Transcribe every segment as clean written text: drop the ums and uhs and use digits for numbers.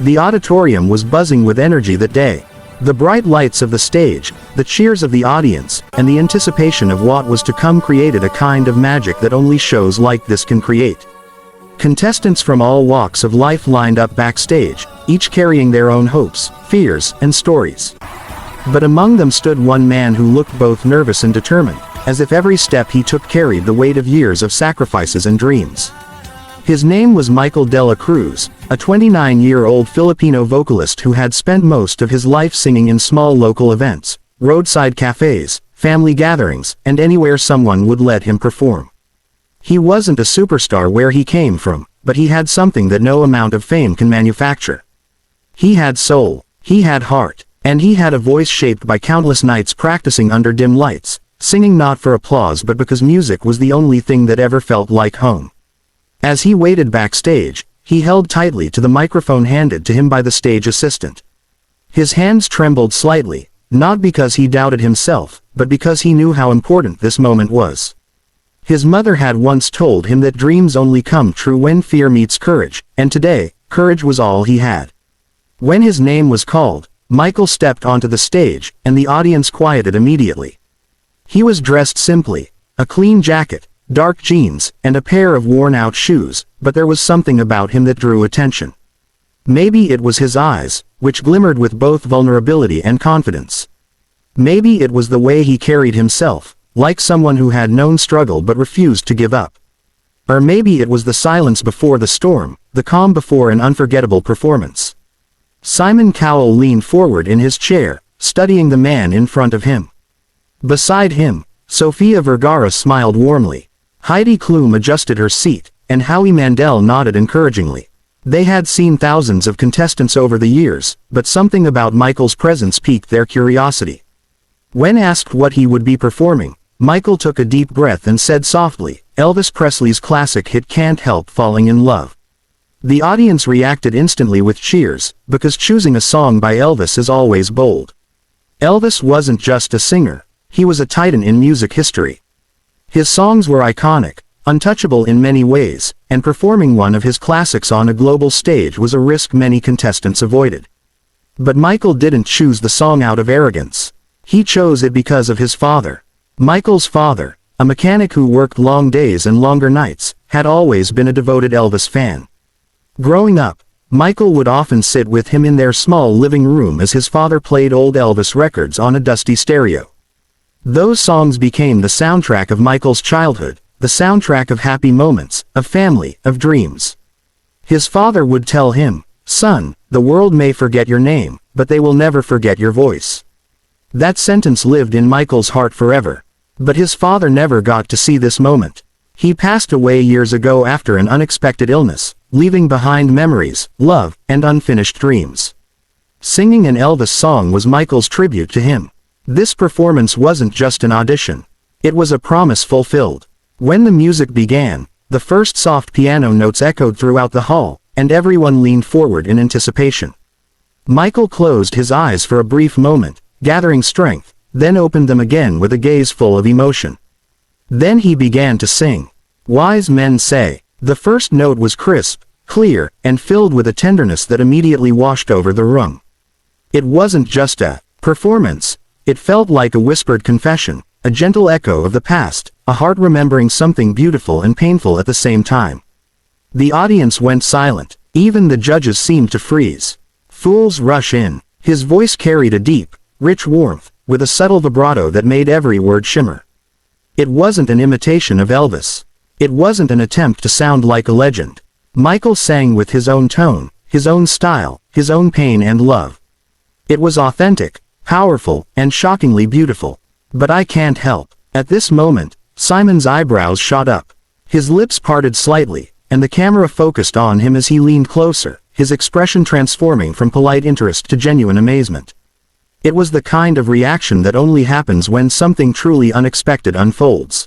The auditorium was buzzing with energy that day. The bright lights of the stage, the cheers of the audience, and the anticipation of what was to come created a kind of magic that only shows like this can create. Contestants from all walks of life lined up backstage, each carrying their own hopes, fears, and stories. But among them stood one man who looked both nervous and determined, as if every step he took carried the weight of years of sacrifices and dreams. His name was Michael de la Cruz, a 29-year-old Filipino vocalist who had spent most of his life singing in small local events, roadside cafes, family gatherings, and anywhere someone would let him perform. He wasn't a superstar where he came from, but he had something that no amount of fame can manufacture. He had soul, he had heart, and he had a voice shaped by countless nights practicing under dim lights, singing not for applause but because music was the only thing that ever felt like home. As he waited backstage, he held tightly to the microphone handed to him by the stage assistant. His hands trembled slightly, not because he doubted himself, but because he knew how important this moment was. His mother had once told him that dreams only come true when fear meets courage, and today, courage was all he had. When his name was called, Michael stepped onto the stage, and the audience quieted immediately. He was dressed simply, a clean jacket, dark jeans, and a pair of worn-out shoes, but there was something about him that drew attention. Maybe it was his eyes, which glimmered with both vulnerability and confidence. Maybe it was the way he carried himself, like someone who had known struggle but refused to give up. Or maybe it was the silence before the storm, the calm before an unforgettable performance. Simon Cowell leaned forward in his chair, studying the man in front of him. Beside him, Sofia Vergara smiled warmly. Heidi Klum adjusted her seat, and Howie Mandel nodded encouragingly. They had seen thousands of contestants over the years, but something about Michael's presence piqued their curiosity. When asked what he would be performing, Michael took a deep breath and said softly, "Elvis Presley's classic hit Can't Help Falling in Love." The audience reacted instantly with cheers, because choosing a song by Elvis is always bold. Elvis wasn't just a singer, he was a titan in music history. His songs were iconic, untouchable in many ways, and performing one of his classics on a global stage was a risk many contestants avoided. But Michael didn't choose the song out of arrogance. He chose it because of his father. Michael's father, a mechanic who worked long days and longer nights, had always been a devoted Elvis fan. Growing up, Michael would often sit with him in their small living room as his father played old Elvis records on a dusty stereo. Those songs became the soundtrack of Michael's childhood, the soundtrack of happy moments, of family, of dreams. His father would tell him, "Son, the world may forget your name, but they will never forget your voice." That sentence lived in Michael's heart forever. But his father never got to see this moment. He passed away years ago after an unexpected illness, leaving behind memories, love, and unfinished dreams. Singing an Elvis song was Michael's tribute to him. This performance wasn't just an audition. It was a promise fulfilled. When the music began, the first soft piano notes echoed throughout the hall, and everyone leaned forward in anticipation. Michael closed his eyes for a brief moment, gathering strength, then opened them again with a gaze full of emotion. Then he began to sing. Wise men say. The first note was crisp, clear, and filled with a tenderness that immediately washed over the room. It wasn't just a performance. It felt like a whispered confession, a gentle echo of the past, a heart remembering something beautiful and painful at the same time. The audience went silent. Even the judges seemed to freeze. Fools rush in. His voice carried a deep, rich warmth, with a subtle vibrato that made every word shimmer. It wasn't an imitation of Elvis. It wasn't an attempt to sound like a legend. Michael sang with his own tone, his own style, his own pain and love. It was authentic, powerful, and shockingly beautiful. But I can't help. At this moment, Simon's eyebrows shot up. His lips parted slightly, and the camera focused on him as he leaned closer, his expression transforming from polite interest to genuine amazement. It was the kind of reaction that only happens when something truly unexpected unfolds.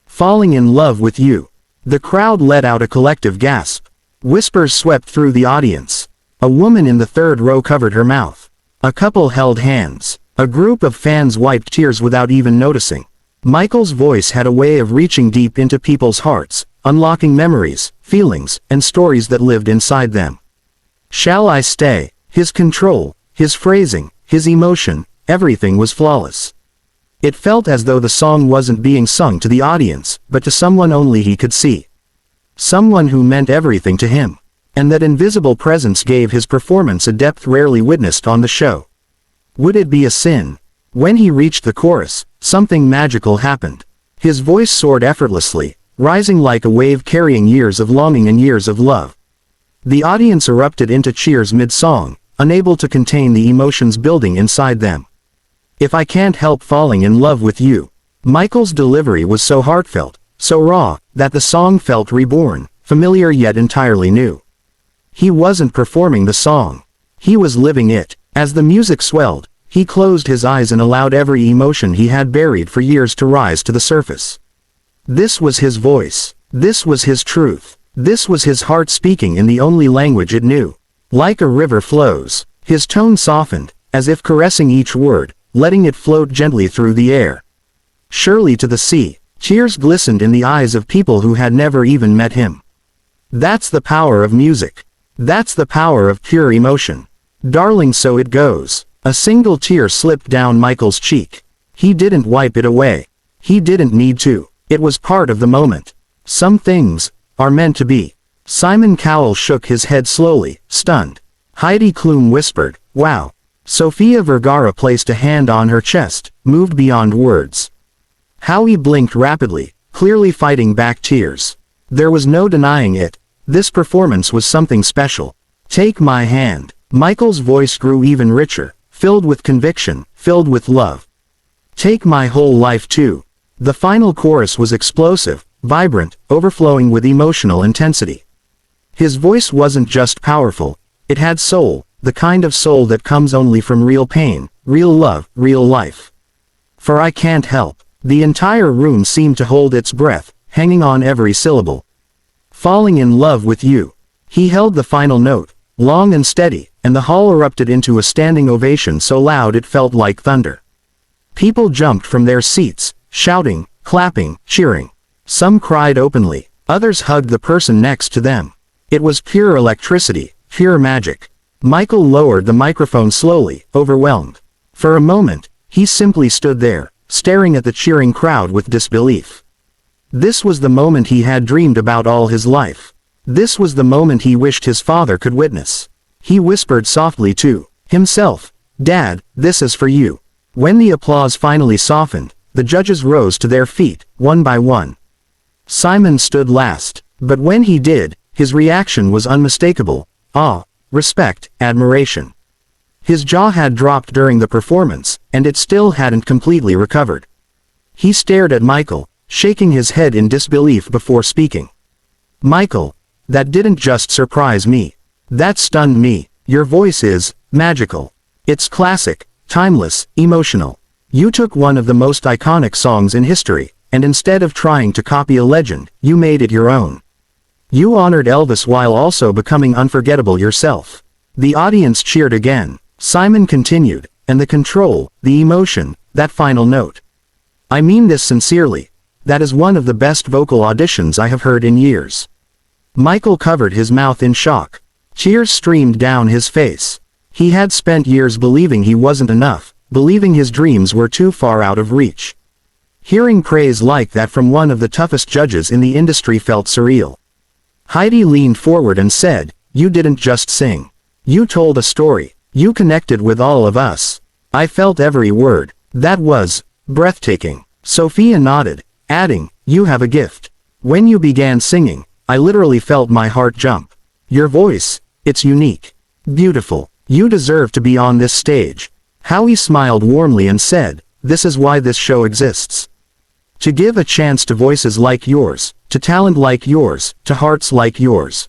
Falling in love with you. The crowd let out a collective gasp. Whispers swept through the audience. A woman in the third row covered her mouth. A couple held hands. A group of fans wiped tears without even noticing. Michael's voice had a way of reaching deep into people's hearts, unlocking memories, feelings, and stories that lived inside them. Shall I stay? His control, his phrasing, his emotion, everything was flawless. It felt as though the song wasn't being sung to the audience, but to someone only he could see. Someone who meant everything to him. And that invisible presence gave his performance a depth rarely witnessed on the show. Would it be a sin? When he reached the chorus, something magical happened. His voice soared effortlessly, rising like a wave carrying years of longing and years of love. The audience erupted into cheers mid-song, unable to contain the emotions building inside them. If I can't help falling in love with you. Michael's delivery was so heartfelt, so raw, that the song felt reborn, familiar yet entirely new. He wasn't performing the song. He was living it. As the music swelled, he closed his eyes and allowed every emotion he had buried for years to rise to the surface. This was his voice. This was his truth. This was his heart speaking in the only language it knew. Like a river flows, his tone softened, as if caressing each word, letting it float gently through the air. Surely to the sea, tears glistened in the eyes of people who had never even met him. That's the power of music. That's the power of pure emotion. Darling, so it goes. A single tear slipped down Michael's cheek. He didn't wipe it away. He didn't need to. It was part of the moment. Some things are meant to be. Simon Cowell shook his head slowly, stunned. Heidi Klum whispered, "Wow." Sofia Vergara placed a hand on her chest, moved beyond words. Howie blinked rapidly, clearly fighting back tears. There was no denying it. This performance was something special. Take my hand. Michael's voice grew even richer, filled with conviction, filled with love. Take my whole life too. The final chorus was explosive, vibrant, overflowing with emotional intensity. His voice wasn't just powerful, it had soul, the kind of soul that comes only from real pain, real love, real life. For I can't help. The entire room seemed to hold its breath, hanging on every syllable. Falling in love with you. He held the final note, long and steady, and the hall erupted into a standing ovation so loud it felt like thunder. People jumped from their seats, shouting, clapping, cheering. Some cried openly, others hugged the person next to them. It was pure electricity, pure magic. Michael lowered the microphone slowly, overwhelmed. For a moment, he simply stood there, staring at the cheering crowd with disbelief. This was the moment he had dreamed about all his life. This was the moment he wished his father could witness. He whispered softly to himself, "Dad, this is for you." When the applause finally softened, the judges rose to their feet, one by one. Simon stood last, but when he did, his reaction was unmistakable: awe, respect, admiration. His jaw had dropped during the performance, and it still hadn't completely recovered. He stared at Michael, shaking his head in disbelief before speaking. "Michael, that didn't just surprise me. That stunned me. Your voice is magical. It's classic, timeless, emotional. You took one of the most iconic songs in history, and instead of trying to copy a legend, you made it your own. You honored Elvis while also becoming unforgettable yourself." The audience cheered again. Simon continued, and the control, the emotion, that final note. "I mean this sincerely. That is one of the best vocal auditions I have heard in years." Michael covered his mouth in shock. Tears streamed down his face. He had spent years believing he wasn't enough, believing his dreams were too far out of reach. Hearing praise like that from one of the toughest judges in the industry felt surreal. Heidi leaned forward and said, "You didn't just sing. You told a story. You connected with all of us. I felt every word. That was breathtaking." Sophia nodded, adding, "You have a gift. When you began singing, I literally felt my heart jump. Your voice, it's unique. Beautiful. You deserve to be on this stage." Howie smiled warmly and said, "This is why this show exists. To give a chance to voices like yours, to talent like yours, to hearts like yours."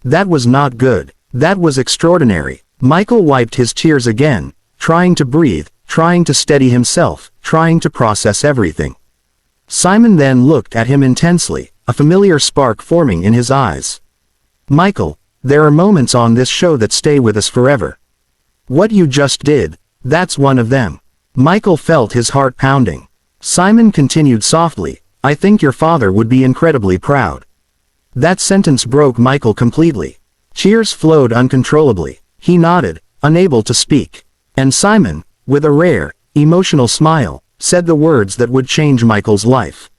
That was not good. That was extraordinary. Michael wiped his tears again, trying to breathe, trying to steady himself, trying to process everything. Simon then looked at him intensely, a familiar spark forming in his eyes. "Michael, there are moments on this show that stay with us forever. What you just did, that's one of them." Michael felt his heart pounding. Simon continued softly, "I think your father would be incredibly proud." That sentence broke Michael completely. Cheers flowed uncontrollably. He nodded, unable to speak. And Simon, with a rare, emotional smile, said the words that would change Michael's life.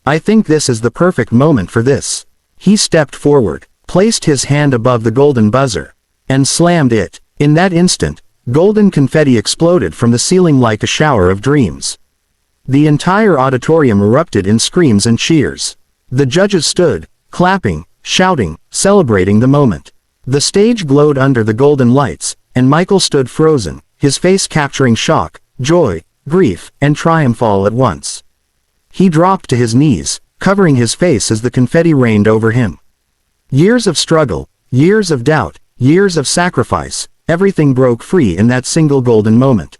"I think this is the perfect moment for this." He stepped forward, placed his hand above the golden buzzer, and slammed it. In that instant, golden confetti exploded from the ceiling like a shower of dreams. The entire auditorium erupted in screams and cheers. The judges stood, clapping, shouting, celebrating the moment. The stage glowed under the golden lights, and Michael stood frozen, his face capturing shock, joy, grief, and triumph all at once. He dropped to his knees, covering his face as the confetti rained over him. Years of struggle, years of doubt, years of sacrifice, everything broke free in that single golden moment.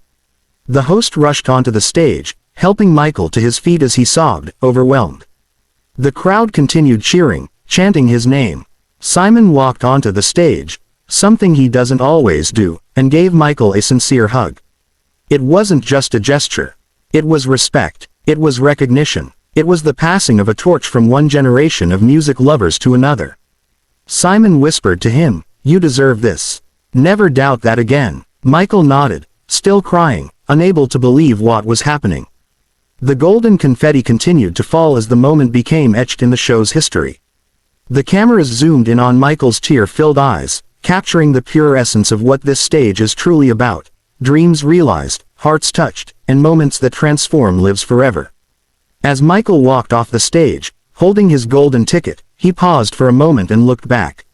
The host rushed onto the stage, helping Michael to his feet as he sobbed, overwhelmed. The crowd continued cheering, chanting his name. Simon walked onto the stage, something he doesn't always do, and gave Michael a sincere hug. It wasn't just a gesture. It was respect. It was recognition. It was the passing of a torch from one generation of music lovers to another. Simon whispered to him, "You deserve this. Never doubt that again." Michael nodded, still crying, unable to believe what was happening. The golden confetti continued to fall as the moment became etched in the show's history. The cameras zoomed in on Michael's tear-filled eyes, capturing the pure essence of what this stage is truly about: dreams realized, hearts touched, and moments that transform lives forever. As Michael walked off the stage, holding his golden ticket, he paused for a moment and looked back.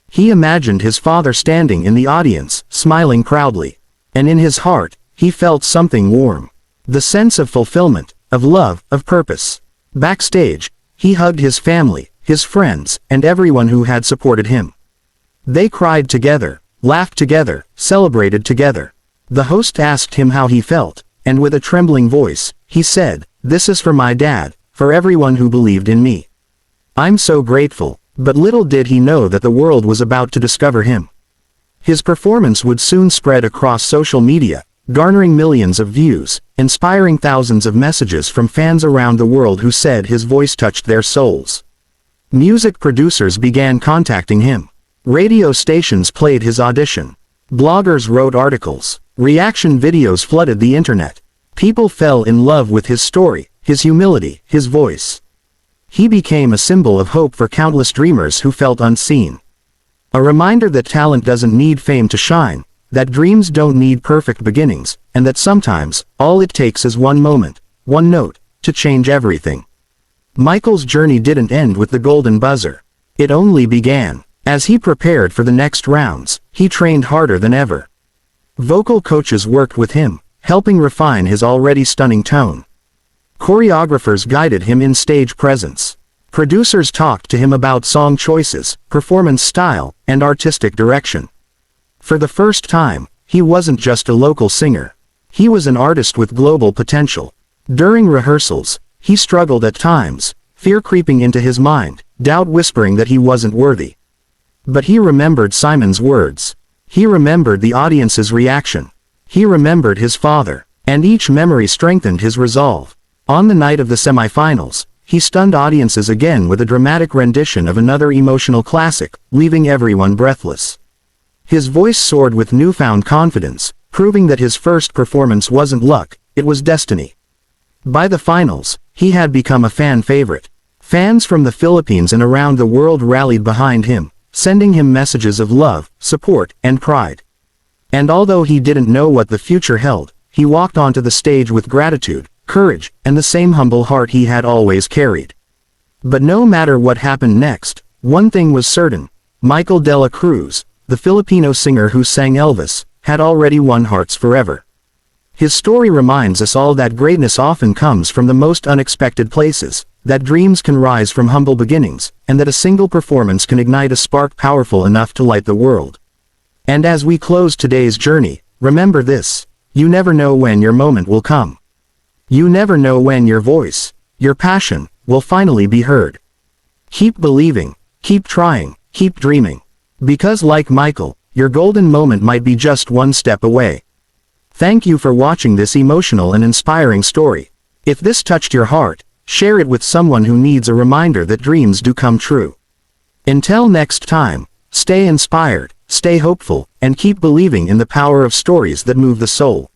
He imagined his father standing in the audience, smiling proudly. And in his heart, he felt something warm. The sense of fulfillment, of love, of purpose. Backstage, he hugged his family, his friends, and everyone who had supported him. They cried together, laughed together, celebrated together. The host asked him how he felt, and with a trembling voice, he said, "This is for my dad, for everyone who believed in me. I'm so grateful." But little did he know that the world was about to discover him. His performance would soon spread across social media, garnering millions of views, inspiring thousands of messages from fans around the world who said his voice touched their souls. Music producers began contacting him. Radio stations played his audition. Bloggers wrote articles. Reaction videos flooded the internet. People fell in love with his story, his humility, his voice. He became a symbol of hope for countless dreamers who felt unseen. A reminder that talent doesn't need fame to shine, that dreams don't need perfect beginnings, and that sometimes, all it takes is one moment, one note, to change everything. Michael's journey didn't end with the golden buzzer. It only began. As he prepared for the next rounds, he trained harder than ever. Vocal coaches worked with him, helping refine his already stunning tone. Choreographers guided him in stage presence. Producers talked to him about song choices, performance style, and artistic direction. For the first time, he wasn't just a local singer. He was an artist with global potential. During rehearsals, he struggled at times, fear creeping into his mind, doubt whispering that he wasn't worthy. But he remembered Simon's words. He remembered the audience's reaction. He remembered his father, and each memory strengthened his resolve. On the night of the semifinals, he stunned audiences again with a dramatic rendition of another emotional classic, leaving everyone breathless. His voice soared with newfound confidence, proving that his first performance wasn't luck, it was destiny. By the finals, he had become a fan favorite. Fans from the Philippines and around the world rallied behind him, sending him messages of love, support, and pride. And although he didn't know what the future held, he walked onto the stage with gratitude, courage, and the same humble heart he had always carried. But no matter what happened next, one thing was certain: Michael de la Cruz, the Filipino singer who sang Elvis, had already won hearts forever. His story reminds us all that greatness often comes from the most unexpected places, that dreams can rise from humble beginnings, and that a single performance can ignite a spark powerful enough to light the world. And as we close today's journey, remember this: you never know when your moment will come. You never know when your voice, your passion, will finally be heard. Keep believing, keep trying, keep dreaming. Because like Michael, your golden moment might be just one step away. Thank you for watching this emotional and inspiring story. If this touched your heart, share it with someone who needs a reminder that dreams do come true. Until next time, Stay inspired, stay hopeful, and keep believing in the power of stories that move the soul.